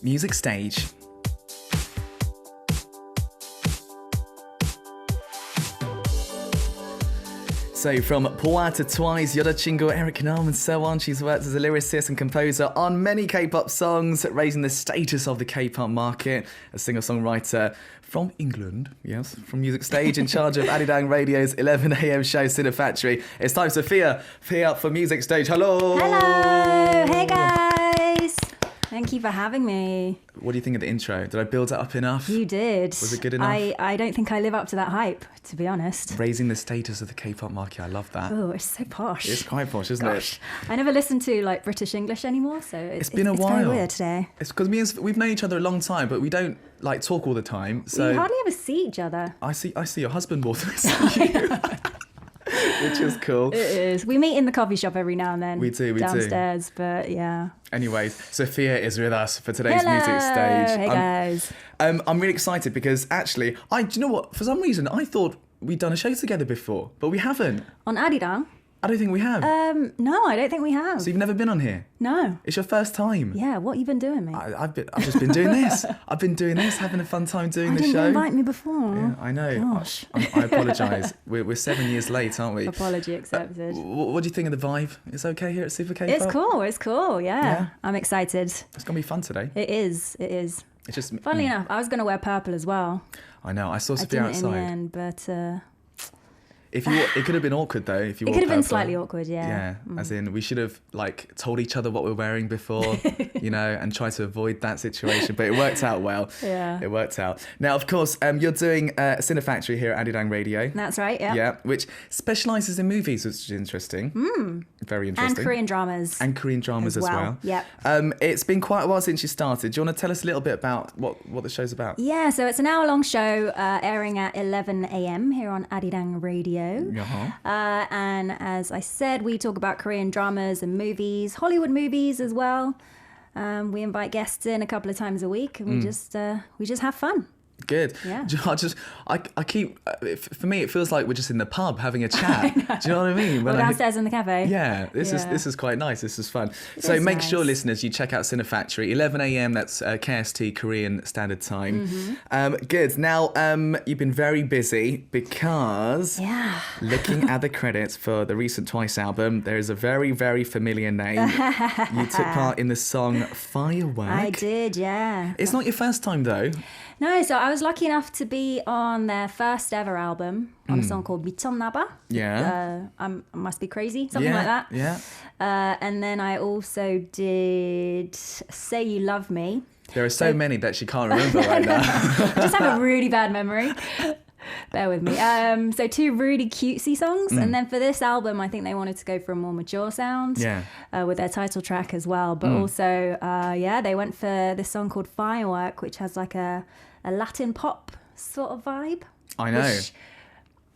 Music Stage. So from Poa to Twice, 여자친구, Eric Nam and so on, she's worked as a lyricist and composer on many K-pop songs, raising the status of the K-pop market. A singer-songwriter from England, yes, from Music Stage, in charge of Arirang Radio's 11 a.m. show, Cinema Factory. It's time, Sophiya, here for Music Stage. Hello! Hello! Hey guys! Thank you for having me. What do you think of the intro? Did I build it up enough? You did. Was it good enough? I don't think I live up to that hype, to be honest. Raising the status of the K-pop market, I love that. Oh, it's so posh. It's quite posh, isn't it? I never listen to like British English anymore, so it's been a while. It's very weird today. It's because we've known each other a long time, but we don't like talk all the time. So We hardly ever see each other. I see your husband more than I see you. Which is cool. It is. We meet in the coffee shop every now and then. We do. Downstairs, but yeah. Anyways, Sophiya is with us for today's Hello. Music Stage. Hey guys. I'm really excited because actually, do you know what? For some reason, I thought we'd done a show together before, but we haven't. On Arirang? I don't think we have. No, I don't think we have. So you've never been on here? No. It's your first time? Yeah, what you been doing, mate? I've just been doing this. I've been doing this, having a fun time doing the show. Didn't invite me before. Yeah, I know. Gosh. I apologise. We're 7 years late, aren't we? Apology accepted. What do you think of the vibe? It's okay here at Super K-pop? It's cool, yeah. I'm excited. It's going to be fun today. It is. It's just... Funnily enough, I was going to wear purple as well. I know, I saw I Sophiya didn't outside. in the end, but... It could have been awkward though if you wore it could have been purple. slightly awkward, yeah. Yeah, as in we should have like told each other what we're wearing before, and try to avoid that situation. But it worked out well. Yeah. It worked out. Now, of course, you're doing Cinema Factory here at Arirang Radio. That's right, yeah. Yeah, which specialises in movies, which is interesting. Very interesting. And Korean dramas. And Korean dramas as well. Yep. It's been quite a while since you started. Do you want to tell us a little bit about what the show's about? Yeah, so it's an hour-long show airing at 11 a.m. here on Arirang Radio. Uh-huh. And as I said, we talk about Korean dramas and movies, Hollywood movies as well. We invite guests in a couple of times a week, and we just have fun. Good. Yeah. I keep, for me, it feels like we're just in the pub having a chat. Do you know what I mean? We're downstairs in the cafe. Yeah, this is quite nice. This is fun. So is make sure, nice. listeners, you check out Cinema Factory, 11 a.m. That's KST Korean Standard Time. Good. Now, you've been very busy because looking at the credits for the recent Twice album, there is a very, very familiar name. You took part in the song Firework. I did, yeah. It's not your first time though. No, so I was lucky enough to be on their first ever album on a song called 미쳤나봐. Yeah. I must be crazy, something like that. Yeah. And then I also did Say You Love Me. There are so many that she can't remember right now. I just have a really bad memory. Bear with me. So 2 really cutesy songs. And then for this album, I think they wanted to go for a more mature sound with their title track as well. But also, they went for this song called Firework, which has like a Latin pop sort of vibe. I know. Which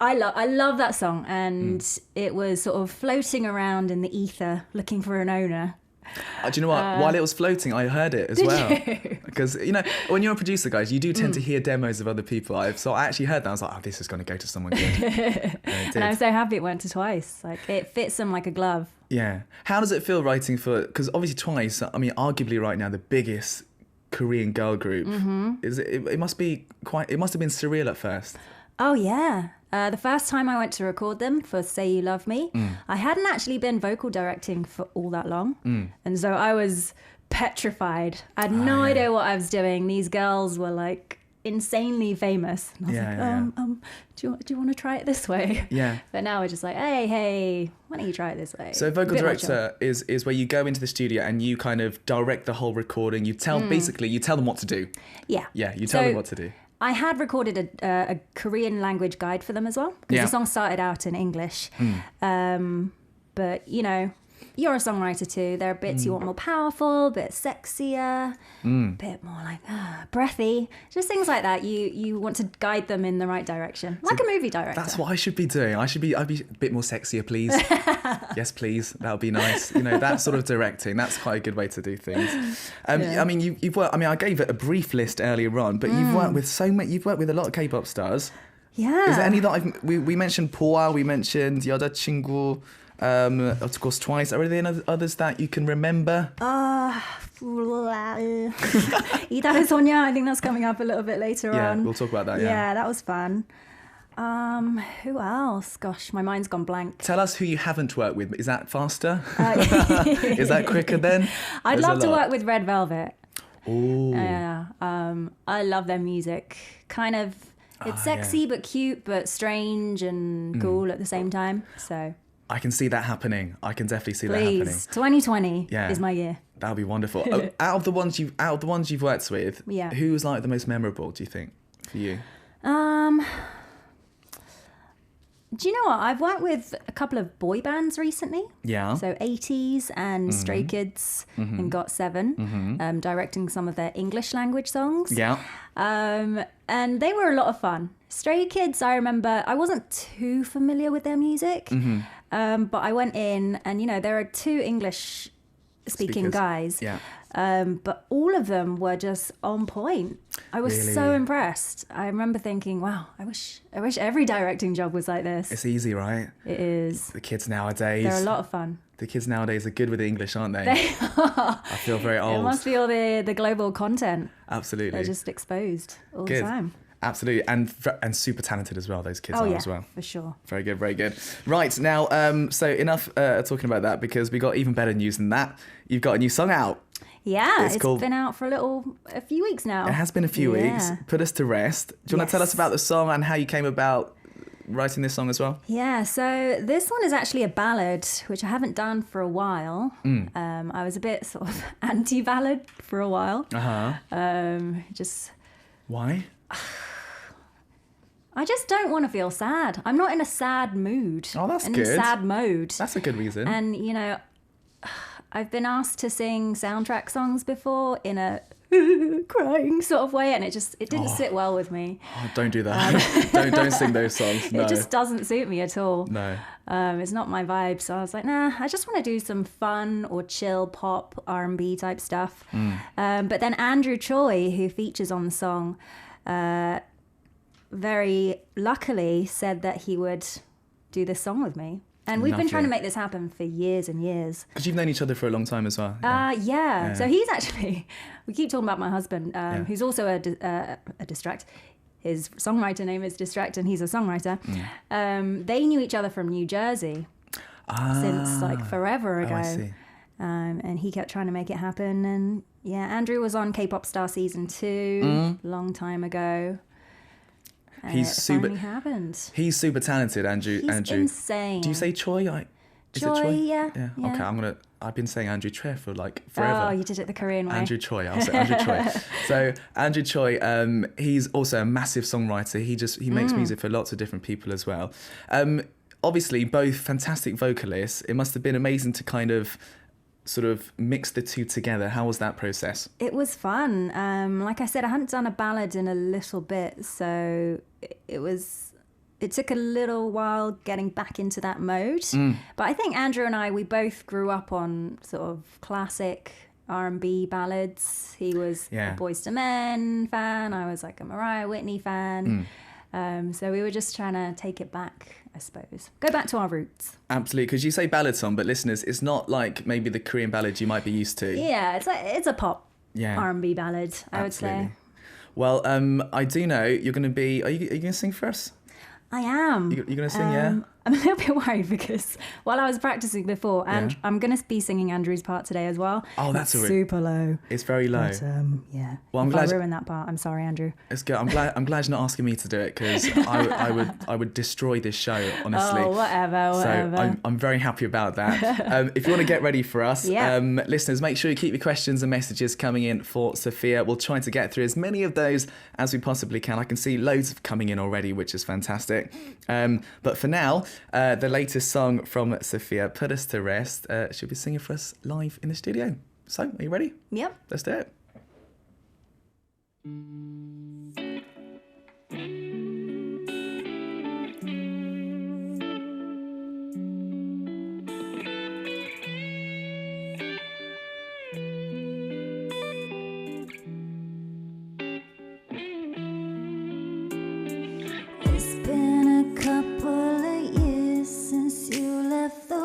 I love that song. And it was sort of floating around in the ether looking for an owner. Do you know what? While it was floating, I heard it as well. You? Because, when you're a producer, guys, you do tend to hear demos of other people. So I actually heard that. I was like, oh, this is going to go to someone good. And I'm so happy it went to Twice. Like, it fits them like a glove. Yeah. How does it feel writing for... Because obviously Twice, arguably right now, the biggest Korean girl group. It must have been surreal at first. Oh, yeah. The first time I went to record them for Say You Love Me, I hadn't actually been vocal directing for all that long. And so I was petrified. I had no idea what I was doing. These girls were like insanely famous. And I was do you want to try it this way? Yeah. But now we're just like, hey, why don't you try it this way? So vocal director is where you go into the studio and you kind of direct the whole recording. You tell them what to do. Yeah. Yeah, you tell them what to do. I had recorded a Korean language guide for them as well, because the song started out in English. But, you're a songwriter too. There are bits you want more powerful, a bit sexier, a bit more like breathy. Just things like that. You want to guide them in the right direction, like a movie director. That's what I should be doing. I'd be a bit more sexier, please. Yes, please. That would be nice. That sort of directing. That's quite a good way to do things. You've worked. I gave it a brief list earlier on, but you've worked with so many. You've worked with a lot of K-pop stars. Yeah. Is there any that we mentioned Poa, we mentioned 여자친구. Of course, Twice. Are there any others that you can remember? 이달의 소녀, I think that's coming up a little bit later on. Yeah, we'll talk about that, Yeah, that was fun. Who else? Gosh, my mind's gone blank. Tell us who you haven't worked with. Is that faster? Is that quicker then? I'd love to work with Red Velvet. Ooh. Yeah, I love their music. Kind of, it's sexy but cute but strange and cool at the same time. So I can see that happening. I can definitely see that happening. Please, 2020 is my year. That would be wonderful. Out of the ones you've worked with, who was like the most memorable? Do you think for you? Do you know what? I've worked with a couple of boy bands recently. Yeah. So 80s and Stray Kids and Got7, directing some of their English language songs. Yeah. And they were a lot of fun. Stray Kids, I remember, I wasn't too familiar with their music, but I went in and, you know, there are two English speaking guys. Yeah. But all of them were just on point. I was so impressed. I remember thinking, wow, I wish every directing job was like this. It's easy, right? It is. The kids nowadays. They're a lot of fun. The kids nowadays are good with English, aren't they? They are. I feel very old. It must be all the global content. Absolutely. They're just exposed all the time. Absolutely, and super talented as well. Those kids are as well. For sure. Very good, very good. Right now, so enough talking about that because we got even better news than that. You've got a new song out. Yeah, it's been out for a few weeks now. It has been a few weeks. Put Us to Rest. Do you want to tell us about the song and how you came about writing this song as well? Yeah, so this one is actually a ballad, which I haven't done for a while. I was a bit sort of anti-ballad for a while. Just... Why? I just don't want to feel sad. I'm not in a sad mood. Oh, that's good. In a sad mode. That's a good reason. And, you know, I've been asked to sing soundtrack songs before in a crying sort of way, and it didn't sit well with me. Oh, don't do that. don't sing those songs. No. It just doesn't suit me at all. No. It's not my vibe. So I was like, nah, I just want to do some fun or chill pop R&B type stuff. But then Andrew Choi, who features on the song, very luckily said that he would do this song with me. And we've been trying to make this happen for years and years. Because you've known each other for a long time as well. Yeah. So he's actually, we keep talking about my husband, who's also a Distract. His songwriter name is Distract, and he's a songwriter. They knew each other from New Jersey since like forever ago. Oh, I see. And he kept trying to make it happen. And yeah, Andrew was on K-Pop Star Season 2 long time ago. Finally happened. He's super talented, Andrew. He's insane. Do you say Choi? Is it Choi? Yeah. Okay, I've been saying Andrew Choi for like forever. Oh, you did it the Korean way. Andrew Choi. I'll say Andrew Choi. So Andrew Choi, he's also a massive songwriter. He makes music for lots of different people as well. Obviously, both fantastic vocalists. It must have been amazing to kind of sort of mix the two together. How was that process? It was fun. Like I said, I hadn't done a ballad in a little bit, so it took a little while getting back into that mode. But I think Andrew and we both grew up on sort of classic R&B ballads. He was a Boyz II Men fan. I was like a Mariah Whitney fan. So we were just trying to take it back, I suppose. Go back to our roots. Absolutely, because you say ballad song, but listeners, it's not like maybe the Korean ballad you might be used to. Yeah, it's a pop R&B ballad, I would say. Well, I do know you're going to be... Are you going to sing for us? I am. You're going to sing, yeah? I'm a little bit worried because while I was practicing before, and I'm going to be singing Andrew's part today as well. Oh, that's super low. It's very low. But, yeah. Well, I'm glad I ruined that part. I'm sorry, Andrew. It's good. I'm glad you're not asking me to do it because I would destroy this show, honestly. Oh, whatever. So I'm very happy about that. If you want to get ready for us, listeners, make sure you keep your questions and messages coming in for Sophiya. We'll try to get through as many of those as we possibly can. I can see loads coming in already, which is fantastic. But for now, the latest song from Sophiya, Put Us to Rest, she'll be singing for us live in the studio. So, are you ready? Yep. Let's do it. It's been a couple of years since you left the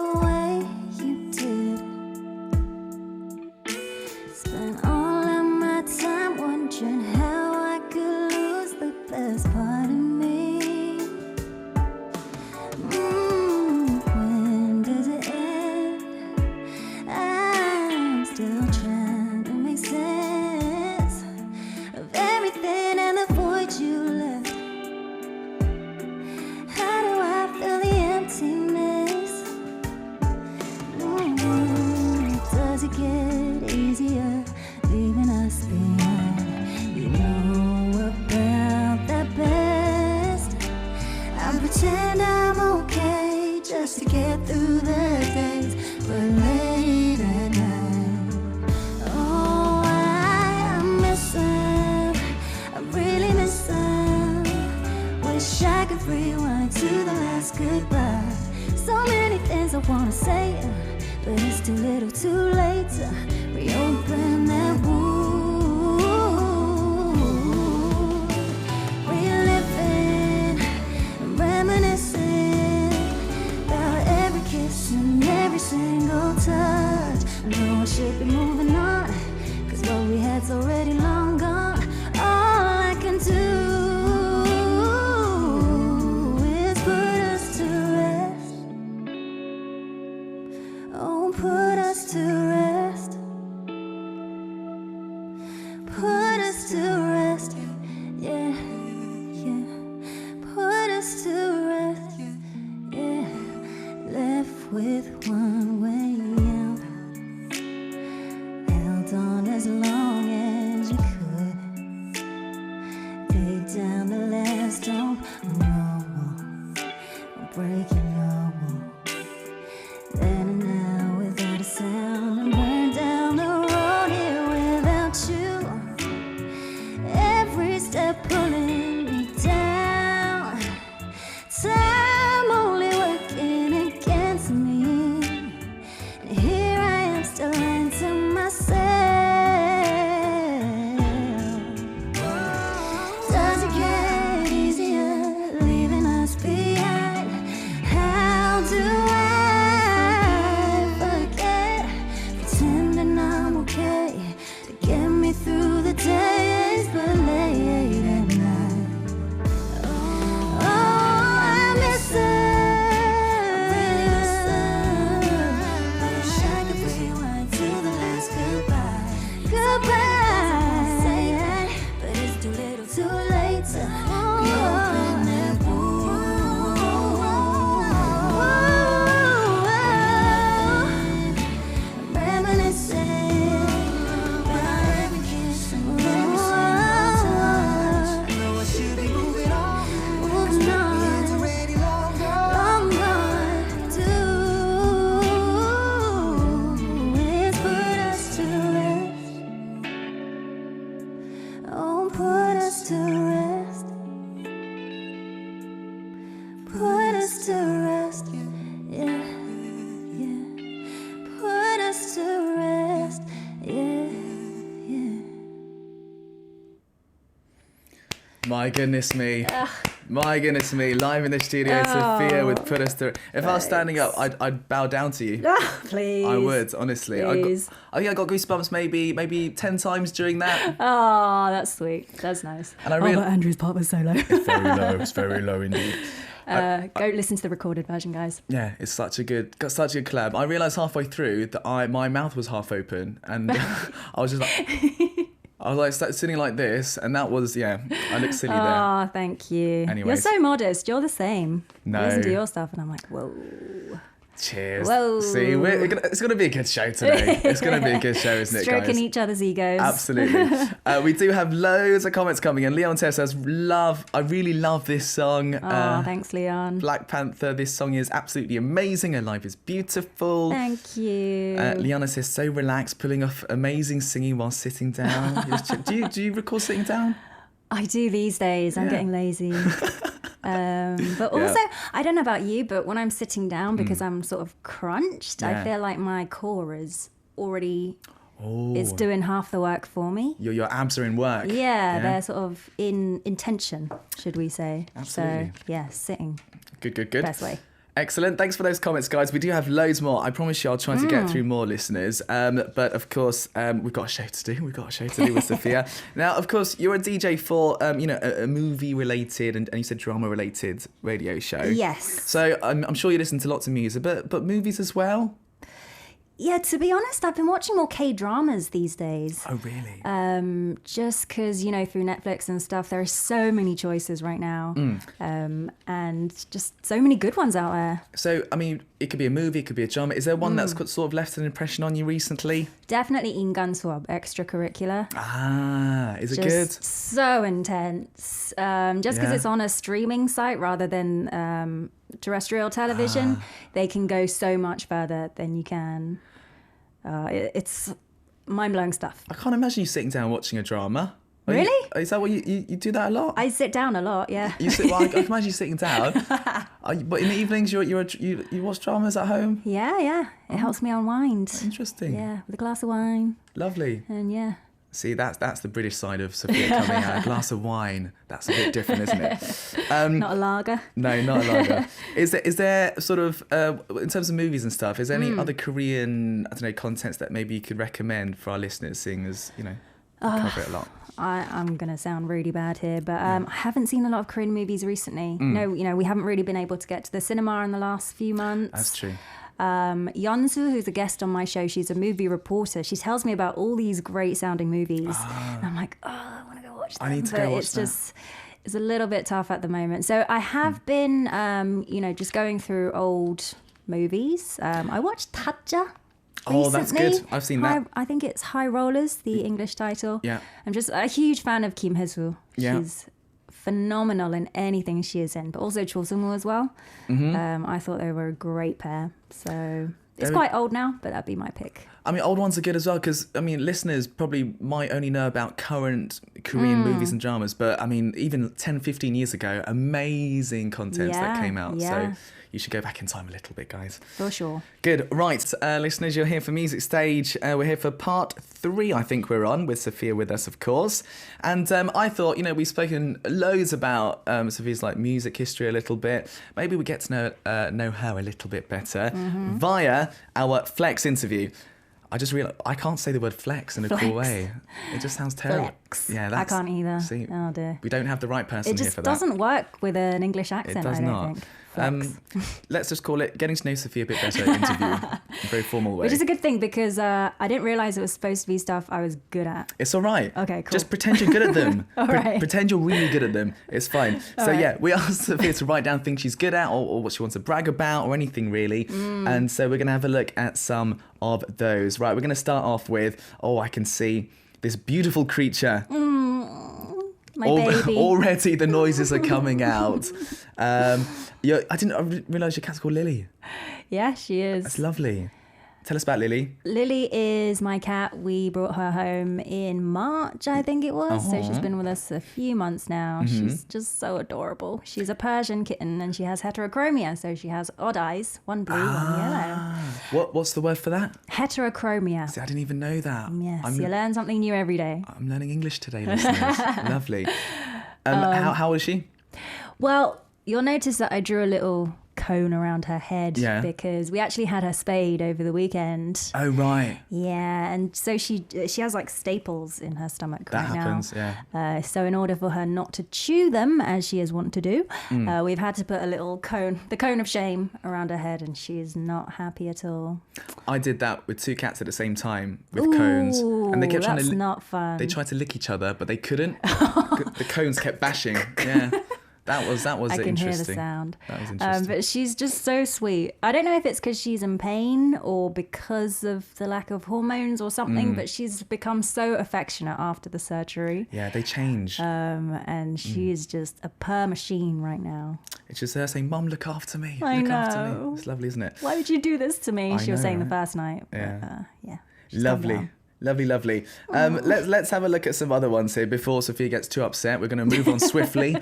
Does it get easier leaving us behind? You know about that best. I pretend I'm okay just to get through the days, but late at night, oh, I miss him. I really miss him. Wish I could rewind to the last goodbye. So many things I wanna say, but it's too little too late to reopen that wound. Reliving and reminiscing about every kiss and every single touch. I know I should be moving on, cause what we had's already long gone. All I can do is put us to rest. Oh, put us to rest. Put us to rest. Yeah, yeah. Put us to rest. Yeah. Left with one way out. Held on as long as you could. Dig down the last stone on your wall. Breaking your wall. Then and now without a sound, and burn down the road here without you. Every step pulling me down. Time only working against me. And here I am still lying to myself. Does it get easier leaving us behind? How do I forget? Pretending I'm okay to get me through the days, but late at night, oh, I miss her. I really miss her. I wish I could rewind to the last goodbye. Goodbye, but it's too little too late to reopen that wound. Reminiscing about every kiss and every single touch. Know I should be moving on. Moving on. It's already long gone. Long gone. Do is put us to rest. Oh, put us to rest. Put us to rest. Yeah, yeah. Put us to rest. Yeah, yeah. My goodness me. My goodness me. Live in the studio, Sophiya with Put Us To. If I was standing up, I'd bow down to you. Please. I would, honestly. Please. I think I got goosebumps maybe 10 times during that. Oh, that's sweet. That's nice. And I but realized Andrew's part was so low. very low. It's very low indeed. Go listen to the recorded version, guys. Yeah, it's got such a good collab. I realised halfway through that my mouth was half open, and I was just like, sitting like this, and that was, I looked silly there. Oh, thank you. Anyways. You're so modest. You're the same. No. I listen to your stuff, and I'm like, whoa. Cheers. Whoa. See, it's going to be a good show today. It's going to be a good show, isn't it, guys? Stroking each other's egos. Absolutely. We do have loads of comments coming in. Leon Tess says, I really love this song. Oh, thanks, Leon. Black Panther, this song is absolutely amazing. Her life is beautiful. Thank you. Liana says, so relaxed, pulling off amazing singing while sitting down. Do you recall sitting down? I do these days. I'm getting lazy. But also, I don't know about you, but when I'm sitting down, because I'm sort of crunched, I feel like my core is already, it's doing half the work for me. Your abs are in work. Yeah, they're sort of in tension, should we say. Absolutely. So, yeah, sitting. Good. Best way. Excellent. Thanks for those comments, guys. We do have loads more. I promise you I'll try to get through more listeners. But of course, we've got a show to do. We've got a show to do with Sophiya. Now, of course, you're a DJ for, a movie-related and you said drama-related radio show. Yes. So I'm sure you listen to lots of music, but movies as well? Yeah, to be honest, I've been watching more K-dramas these days. Oh, really? Just because, you know, through Netflix and stuff, there are so many choices right now. And just so many good ones out there. So, I mean, it could be a movie, it could be a drama. Is there one that's sort of left an impression on you recently? Definitely Ingan Suab, extracurricular. Ah, is it Just good? so intense. Just because it's on a streaming site rather than terrestrial television, they can go so much further than you can. It's mind-blowing stuff. I can't imagine you sitting down watching a drama. Really? Is that what you do that a lot? I sit down a lot, yeah. Well, I can imagine you sitting down. But in the evenings, you watch dramas at home? Yeah. It helps me unwind. Interesting. Yeah, with a glass of wine. Lovely. And yeah. See, that's the British side of Sophiya coming out. A glass of wine. That's a bit different, isn't it? Not a lager. No, not a lager. Is there sort of, in terms of movies and stuff, is there any other Korean, contents that maybe you could recommend for our listeners, seeing as, we cover it a lot? I'm going to sound really bad here, but I haven't seen a lot of Korean movies recently. No, we haven't really been able to get to the cinema in the last few months. That's true. Yeonsu, who's a guest on my show, she's a movie reporter. She tells me about all these great sounding movies. And I'm like, I want to go watch them. I need to go watch that. It's a little bit tough at the moment. So I have been, just going through old movies. I watched Tatja. Oh, that's good. I've seen that. I think it's High Rollers, the English title. Yeah. I'm just a huge fan of Kim Hye-soo. Yeah. She's phenomenal in anything she is in, but also Cho Sung-woo as well. I thought they were a great pair. So it's quite old now, but that'd be my pick. I mean, old ones are good as well because, listeners probably might only know about current Korean movies and dramas, but, even 10, 15 years ago, amazing content that came out. Yeah. So you should go back in time a little bit, guys. For sure. Good. Right, listeners, you're here for Music Stage. We're here for part 3, I think we're on, with Sophiya with us, of course. And I thought, we've spoken loads about Sophiya's music history a little bit. Maybe we get to know her a little bit better via our Flex interview. I just realised I can't say the word flex in a cool way. It just sounds terrible. Flex. Yeah, I can't either. See, oh dear. We don't have the right person here for that. It just doesn't work with an English accent, It does I don't not. think. Flex. Let's just call it Getting to Know Sophiya a Bit Better interview in a very formal way. Which is a good thing because I didn't realise it was supposed to be stuff I was good at. It's all right. Okay, cool. Just pretend you're good at them. All right. Pretend you're really good at them. It's fine. All so right. yeah, we asked Sophiya to write down things she's good at or what she wants to brag about or anything really. And so we're going to have a look at some of those. Right, we're going to start off with, I can see this beautiful creature. My baby. Already the noises are coming out. I didn't realise your cat's called Lily. Yeah, she is. That's lovely. Tell us about Lily. Lily is my cat. We brought her home in March, I think it was. So she's been with us a few months now. She's just so adorable. She's a Persian kitten and she has heterochromia. So she has odd eyes, one blue, one yellow. What's the word for that? Heterochromia. See, I didn't even know that. Yes, you learn something new every day. I'm learning English today, listeners. Lovely. How is she? Well, you'll notice that I drew a little cone around her head because we actually had her spayed over the weekend. Oh, right. Yeah, and so she has staples in her stomach that right happens, now. Yeah. So in order for her not to chew them, as she is wont to do, we've had to put a little the cone of shame around her head, and she is not happy at all. I did that with 2 cats at the same time with cones. And they kept trying that's not fun. They tried to lick each other, but they couldn't. The cones kept bashing. Yeah. That was I can interesting. hear the sound. That was interesting. But she's just so sweet. I don't know if it's because she's in pain or because of the lack of hormones or something, but she's become so affectionate after the surgery. Yeah, they change. And she is just a purr machine right now. It's just her saying, "Mum, look after me. I look after know. me." It's lovely, isn't it? Why would you do this to me? She was know, saying the right? first night. Yeah. But, she's done well. Lovely. Let's have a look at some other ones here before Sophiya gets too upset. We're going to move on swiftly.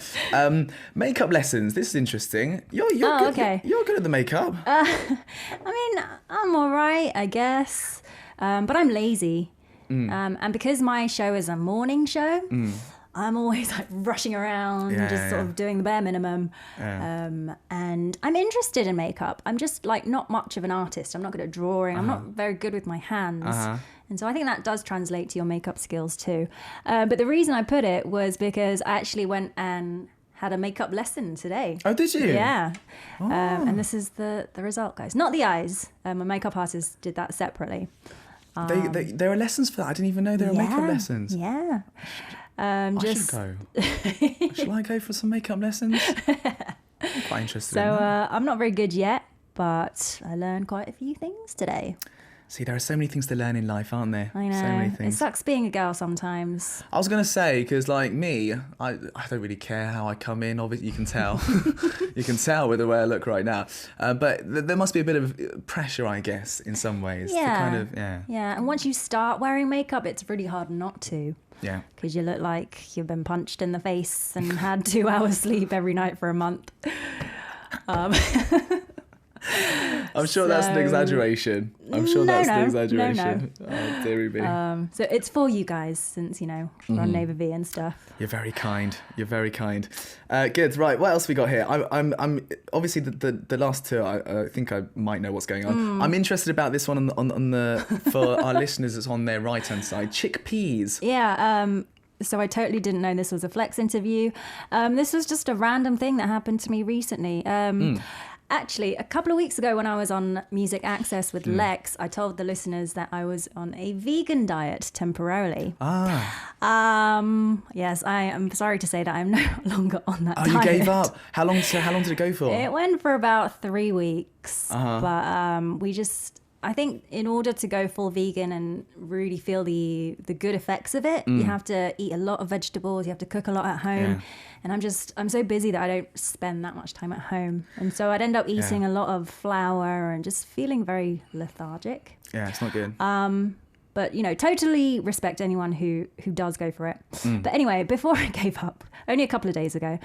Makeup lessons. This is interesting. You're good. Okay. You're good at the makeup. I'm all right, I guess. But I'm lazy. And because my show is a morning show, I'm always rushing around, sort of doing the bare minimum. And I'm interested in makeup. I'm just not much of an artist. I'm not good at drawing. I'm not very good with my hands. And so I think that does translate to your makeup skills too. But the reason I put it was because I actually went and had a makeup lesson today. Oh, did you? Yeah. And this is the result, guys. Not the eyes. My makeup artist did that separately. There are lessons for that. I didn't even know there were makeup lessons. Yeah. I should go. Shall I go for some makeup lessons? I'm quite interested in that. I'm not very good yet, but I learned quite a few things today. See, there are so many things to learn in life, aren't there? I know. So many things. It sucks being a girl sometimes. I was going to say, because like me, I don't really care how I come in. Obviously, you can tell. You can tell with the way I look right now. But there must be a bit of pressure, I guess, in some ways. Yeah. To kind of, yeah. Yeah, and once you start wearing makeup, it's really hard not to. Yeah. Because you look like you've been punched in the face and had 2 hours sleep every night for a month. I'm sure that's an exaggeration. No. Oh, dearie me. So it's for you guys, since, we're on Neighbour V and stuff. You're very kind. Good. Right. What else we got here? I'm obviously the last two. I think I might know what's going on. I'm interested about this one on the for our listeners. It's on their right hand side. Chickpeas. Yeah. So I totally didn't know this was a Flex interview. This was just a random thing that happened to me recently. Actually, a couple of weeks ago when I was on Music Access with Lex, I told the listeners that I was on a vegan diet temporarily. Yes, I am sorry to say that I'm no longer on that diet. Oh, you gave up? How long did it go for? It went for about 3 weeks. But I think in order to go full vegan and really feel the good effects of it, you have to eat a lot of vegetables, you have to cook a lot at home. Yeah. And I'm so busy that I don't spend that much time at home. And so I'd end up eating a lot of flour and just feeling very lethargic. Yeah, it's not good. But, totally respect anyone who does go for it. But anyway, before I gave up, only a couple of days ago,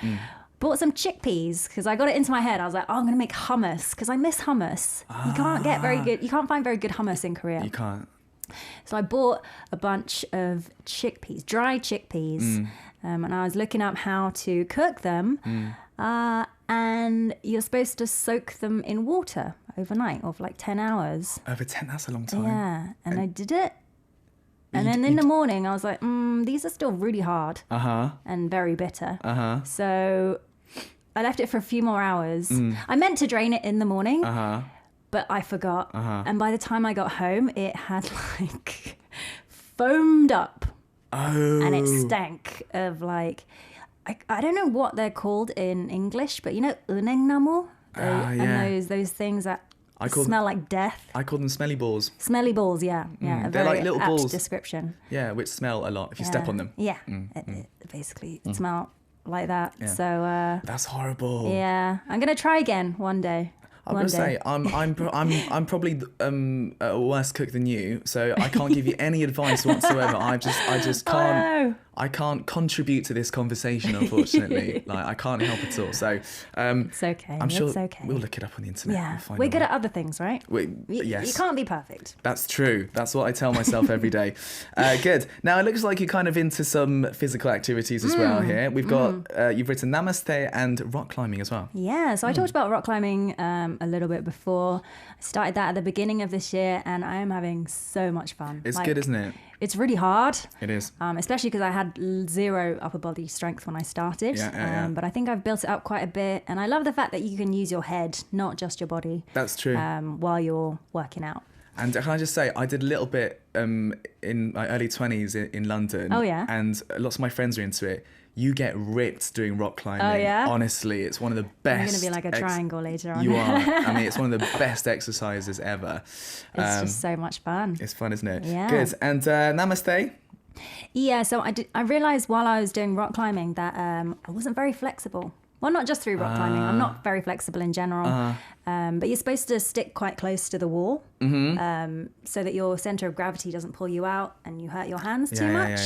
bought some chickpeas because I got it into my head. I was like, I'm going to make hummus because I miss hummus. You can't find very good hummus in Korea. You can't. So I bought a bunch of chickpeas, dried chickpeas, and I was looking up how to cook them. And you're supposed to soak them in water overnight or for like 10 hours. Over 10, that's a long time. Yeah, and I did it. And then in the morning, I was like, these are still really hard and very bitter. So I left it for a few more hours. I meant to drain it in the morning, but I forgot. And by the time I got home, it had like foamed up. Oh. And it stank of like, I don't know what they're called in English, but unengnamu? And those things that smell like death. I call them smelly balls. Smelly balls, yeah. Yeah, they're like little apt balls. Description. Yeah, which smell a lot if you step on them. Yeah, it basically smell like that. Yeah. So that's horrible. Yeah, I'm gonna try again one day. I'm gonna say I'm probably a worse cook than you, so I can't give you any advice whatsoever. I just can't. I can't contribute to this conversation, unfortunately. Like I can't help at all. So it's okay. I'm sure it's okay. We'll look it up on the internet. Yeah, we're good at other things, right? Yes. You can't be perfect. That's true. That's what I tell myself every day. Good. Now it looks like you're kind of into some physical activities as well here. We've got you've written Namaste and rock climbing as well. Yeah. So I talked about rock climbing a little bit before. I started that at the beginning of this year, and I am having so much fun. It's good, isn't it? It's really hard. It is. Especially because I had zero upper body strength when I started. But I think I've built it up quite a bit. And I love the fact that you can use your head, not just your body. That's true. While you're working out. And can I just say, I did a little bit in my early 20s in London. Oh, yeah? And lots of my friends are into it. You get ripped doing rock climbing. Oh, yeah? Honestly, it's one of the best. I'm going to be like a triangle later on. You are. I mean, it's one of the best exercises ever. It's just so much fun. It's fun, isn't it? Yeah. Good. And Namaste? Yeah, so I realised while I was doing rock climbing that I wasn't very flexible. Well, not just through rock climbing. I'm not very flexible in general. But you're supposed to stick quite close to the wall so that your centre of gravity doesn't pull you out and you hurt your hands too much.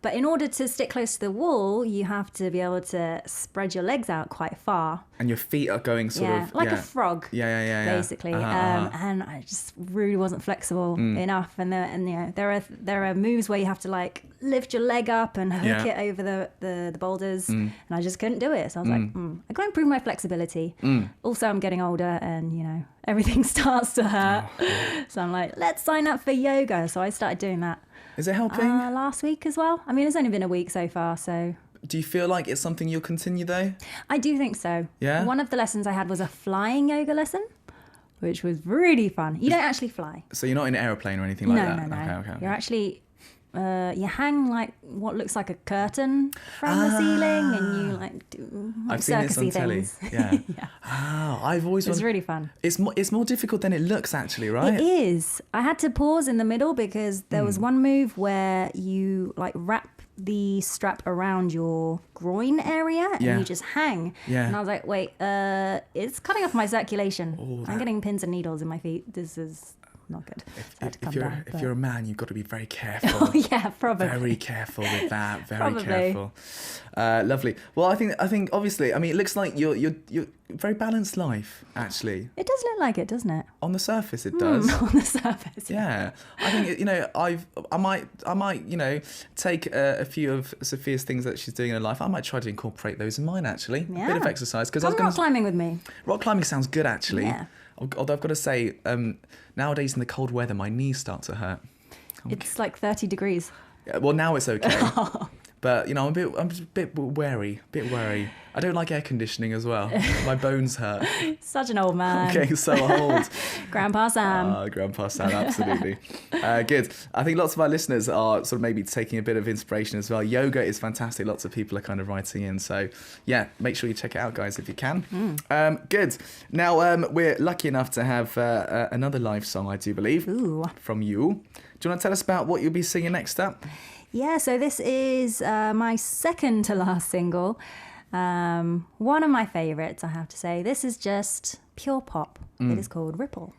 But in order to stick close to the wall, you have to be able to spread your legs out quite far. And your feet are going sort of... like a frog, basically. And I just really wasn't flexible enough. And there are moves where you have to like lift your leg up and hook it over the boulders. And I just couldn't do it. So I was like, I got to improve my flexibility. Also, I'm getting older and, everything starts to hurt. So I'm like, let's sign up for yoga. So I started doing that. Is it helping? Last week as well. I mean, it's only been a week so far, so... Do you feel like it's something you'll continue though? I do think so. Yeah? One of the lessons I had was a flying yoga lesson, which was really fun. You don't actually fly. So you're not in an aeroplane or anything like that? No. Okay. You're actually, you hang like what looks like a curtain from the ceiling, and you like do like I've seen this on circusy telly. things. Yeah. Yeah. Oh, I've always It was wondered. really fun. It's more difficult than it looks, actually, right? It is. I had to pause in the middle because there was one move where you like wrap the strap around your groin area and Yeah. you just hang. Yeah. And I was like, wait, it's cutting off my circulation. I'm getting pins and needles in my feet. This is not good. So I had to come down, If you're a man, you've got to be very careful. Oh, yeah, probably. Very careful with that. Very Probably. careful. Lovely. Well, I think obviously, I mean, it looks like you're very balanced life, actually. It does look like it, doesn't it? On the surface, it does. On the surface. Yeah, I think I might take a few of Sophia's things that she's doing in her life. I might try to incorporate those in mine actually. A bit of Yeah. exercise because Come rock climbing with me. rock climbing sounds good actually. Yeah. Although I've got to say, nowadays in the cold weather, my knees start to hurt. It's like 30 degrees. Yeah, well, now it's okay. But I'm a bit wary. I don't like air conditioning as well. My bones hurt. Such an old man. Getting so old. Grandpa Sam. Grandpa Sam, absolutely. Good. I think lots of our listeners are sort of maybe taking a bit of inspiration as well. Yoga is fantastic. Lots of people are kind of writing in. So, yeah, make sure you check it out, guys, if you can. Good. Now, we're lucky enough to have another live song, I do believe, from you. Do you want to tell us about what you'll be singing next up? Yeah, so this is my second to last single. One of my favourites, I have to say. This is just pure pop. It is called Ripple.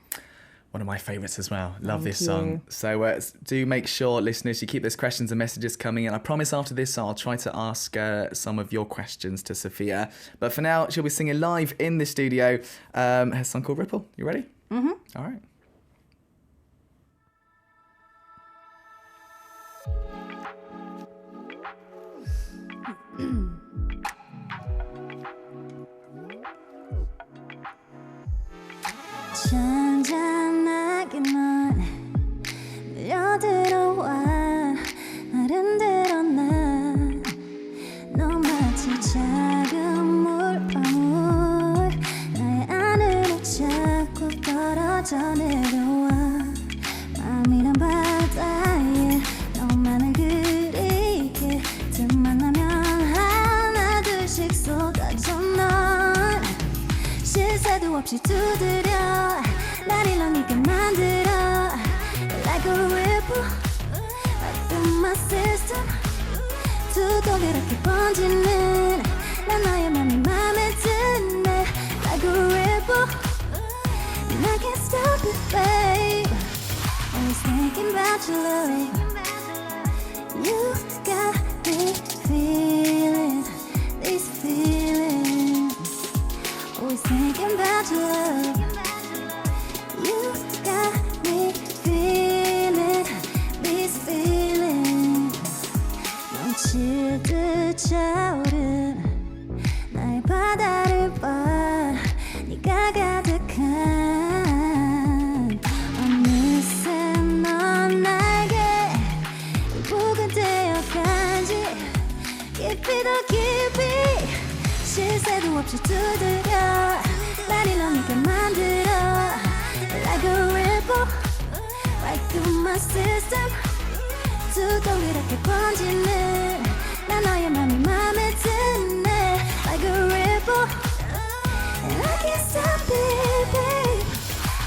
One of my favourites as well. Love Thank this song. you. So do make sure, listeners, you keep those questions and messages coming in. I promise after this, I'll try to ask some of your questions to Sophiya. But for now, she'll be singing live in the studio. Her song called Ripple. You ready? Mm-hmm. All right. 잔잔하게만 밀려들어와 아른대로 너 마치 작은 물방울 나의 안으로 자꾸 떨어져 내려와 마음이란 바다에 너만을 그리게 틈만 나면 하나 둘씩 쏟아져 넌 실수도 없이 두드려 날 일렁이게 만들어 Like a ripple Right through my system 두 동그랗게 번지는 난 너의 맘이 맘에 드네 Like a ripple And I can't stop it, babe Always thinking about your love You got me feeling these feelings Always thinking about your love You got me feeling these feelings 넘치듯 차오른 나의 바다를 봐 네가 가득한 어느새 넌 나에게 일부가 되어가지 깊이 더 깊이 실수도 없이 두드려 날 일렁이게 만들어 Like a ripple Right through my system 두 동그랗게 번지는 난 너의 맘이 맘에 드네 Like a ripple And I can't stop it, babe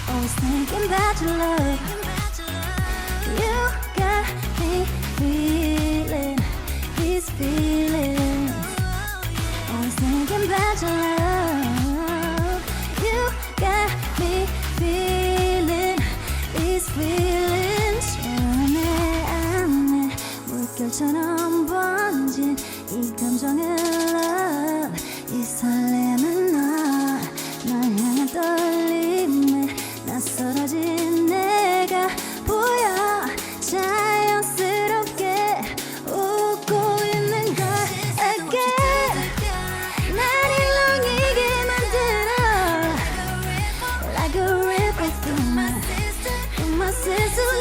Always thinking about your love You got me feeling these feelings Always thinking about your love You got me feeling these feelings 내 안에 물결처럼 번진 이 감정의 love 이 설레는 널 향한 떨림에 낯설어진 내가 보여 자연스럽게 웃고 있는 걸 again 날 일렁이게 만들어 Like a ripple through my system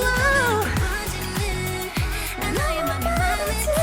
난 너의 맘이 맘에 들어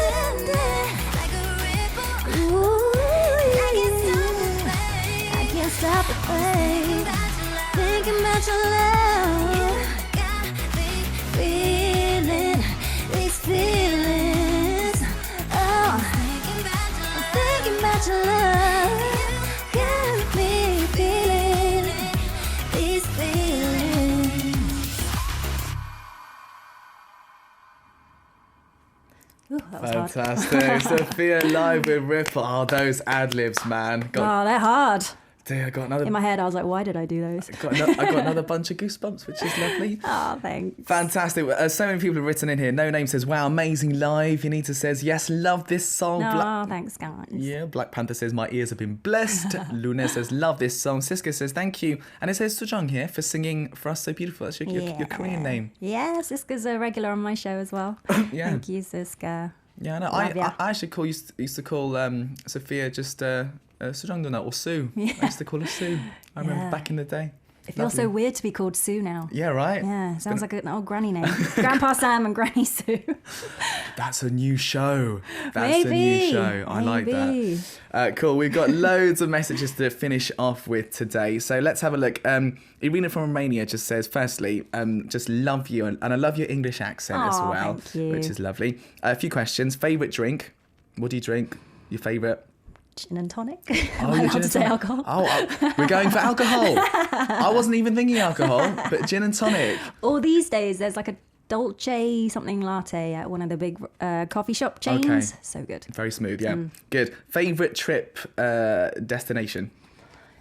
Ooh, that was hard. Fantastic. Sophiya live with Ripple. Oh, those ad-libs, man. Oh, they're hard. Dear, I got another... In my head, I was like, why did I do those? I got another bunch of goosebumps, which is lovely. Oh, thanks. Fantastic. So many people have written in here. No Name says, wow, amazing live. Unita says, yes, love this song. Oh, thanks, guys. Yeah, Black Panther says, my ears have been blessed. Luna says, love this song. Siska says, thank you. And it says Sujong here for singing for us so beautiful. That's your Korean name. Yeah, Siska's a regular on my show as well. Yeah. Thank you, Siska. Yeah, no, I actually used to call Sophiya just Sujong Duna or Sue. Yeah. I used to call her Sue. I remember back in the day. It feels so weird to be called Sue now. Yeah, right? Yeah, sounds like an old granny name. Grandpa Sam and Granny Sue. That's a new show. That's a new show. I like that. Cool. We've got loads of messages to finish off with today. So let's have a look. Irina from Romania just says, firstly, just love you. And I love your English accent as well, thank you. which is lovely. A few questions. Favourite drink? What do you drink? Your favourite? Gin and tonic. Oh, Am I allowed to say alcohol? Oh, we're going for alcohol. I wasn't even thinking alcohol, but gin and tonic. Or these days, there's like a Dolce something latte at one of the big coffee shop chains. Okay. So good. Very smooth, yeah. Good. Favourite trip destination?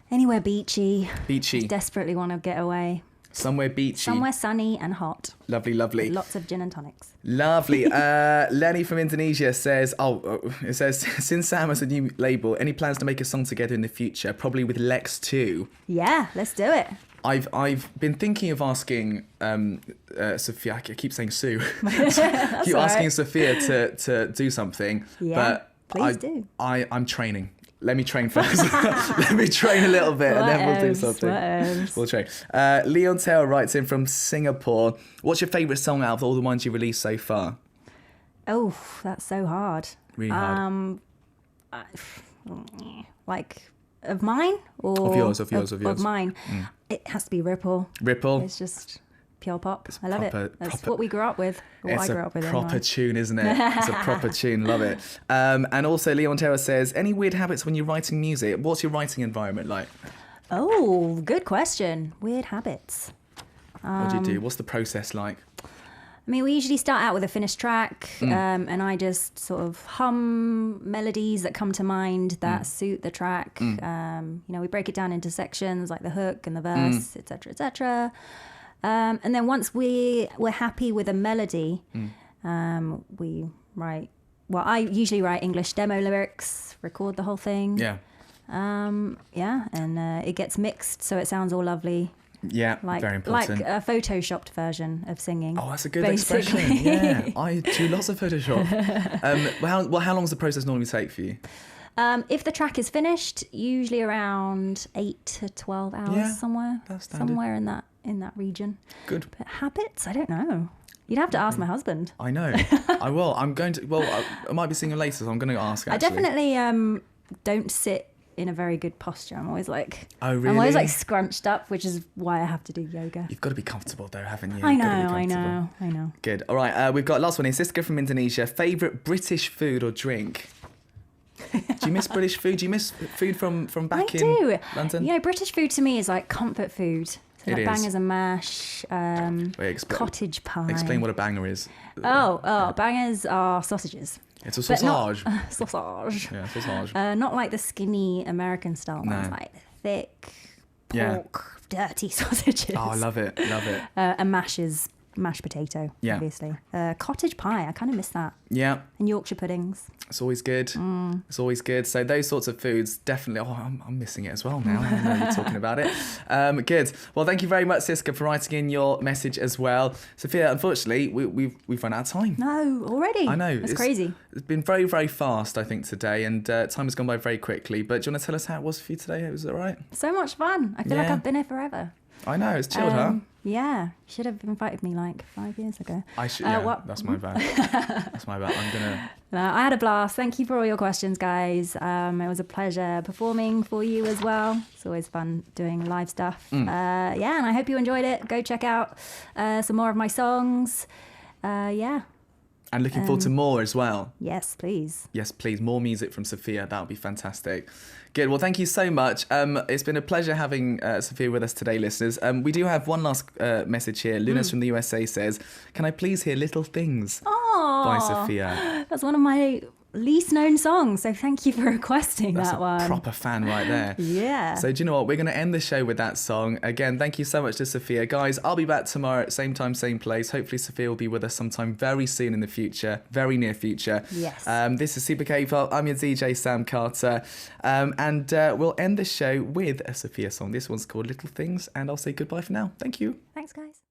Anywhere beachy. Beachy. Desperately want to get away. Somewhere beachy. Somewhere sunny and hot. Lovely, lovely. Lots of gin and tonics. Lovely. Lenny from Indonesia says, it says, since Sam has a new label, any plans to make a song together in the future? Probably with Lex too. Yeah, let's do it. I've been thinking of asking Sophiya, I keep saying Sue, keep asking Sophiya to do something. Yeah, but please do. I'm training. Let me train first. Let me train a little bit and then we'll do something. We'll train. Leon Taylor writes in from Singapore. What's your favourite song out of all the ones you released so far? Oh, that's so hard. Really hard. Like of mine or of yours. Of mine. It has to be Ripple. Ripple. It's just pure pop. I love proper, it. That's what we grew up with. It's I grew up with. It's a proper anyway. tune, isn't it? It's a proper tune. Love it. And also, Leon Terra says, any weird habits when you're writing music? What's your writing environment like? Oh, good question. Weird habits. What do you do? What's the process like? I mean, we usually start out with a finished track, and I just sort of hum melodies that come to mind that suit the track. We break it down into sections like the hook and the verse, etc., etc. And then once we're happy with a melody, we write. Well, I usually write English demo lyrics, record the whole thing. Yeah. And it gets mixed so it sounds all lovely. Yeah, very important. Like a photoshopped version of singing. Oh, that's a good basically. expression. Yeah, I do lots of Photoshop. How long does the process normally take for you? If the track is finished, usually around 8 to 12 hours somewhere. That's standard. Somewhere in that region. Good. But habits, I don't know. You'd have to ask my husband. I know. I will. I'm going to. Well, I might be singing later, so I'm going to ask. Actually. I definitely don't sit in a very good posture. I'm always like, oh really? I'm always like scrunched up, which is why I have to do yoga. You've got to be comfortable though, haven't you? I know. Good. All right, we've got last one here. Siska from Indonesia. Favorite British food or drink? Do you miss British food? Do you miss food from back in London? You know, British food to me is like comfort food. So like bangers and mash, cottage pie. Explain what a banger is. Bangers are sausages. It's a sausage. Sausage. Yeah, sausage. Not like the skinny American style ones, like thick pork, dirty sausages. Oh, I love it. And mashed potato, obviously. Cottage pie, I kind of miss that. Yeah. And Yorkshire puddings. It's always good. It's always good. So those sorts of foods, definitely. Oh, I'm missing it as well now. I know you're talking about it. Good. Well, thank you very much, Siska, for writing in your message as well. Sophiya, unfortunately, we've run out of time. No, already? I know. It's crazy. It's been very, very fast, I think, today, and time has gone by very quickly. But do you want to tell us how it was for you today? Was it all right? So much fun. I feel like I've been here forever. I know, it's chilled, huh? Yeah, you should have invited me like 5 years ago. I should. That's my bad. That's my bad. I'm gonna. I had a blast. Thank you for all your questions, guys. It was a pleasure performing for you as well. It's always fun doing live stuff. And I hope you enjoyed it. Go check out some more of my songs. And looking forward to more as well. Yes, please. Yes, please. More music from Sophiya. That would be fantastic. Good. Well, thank you so much. It's been a pleasure having Sophiya with us today, listeners. We do have one last message here. Lunas from the USA says, can I please hear Little Things by Sophiya? That's one of my least known songs, so thank you for requesting that one. Proper fan right there. Yeah. So do you know what? We're going to end the show with that song. Again, thank you so much to Sophiya. Guys, I'll be back tomorrow at same time, same place. Hopefully Sophiya will be with us sometime very soon in the future, very near future. Yes. This is Super K-Pop. I'm your DJ, Sam Carter. And we'll end the show with a Sophiya song. This one's called Little Things, and I'll say goodbye for now. Thank you. Thanks, guys.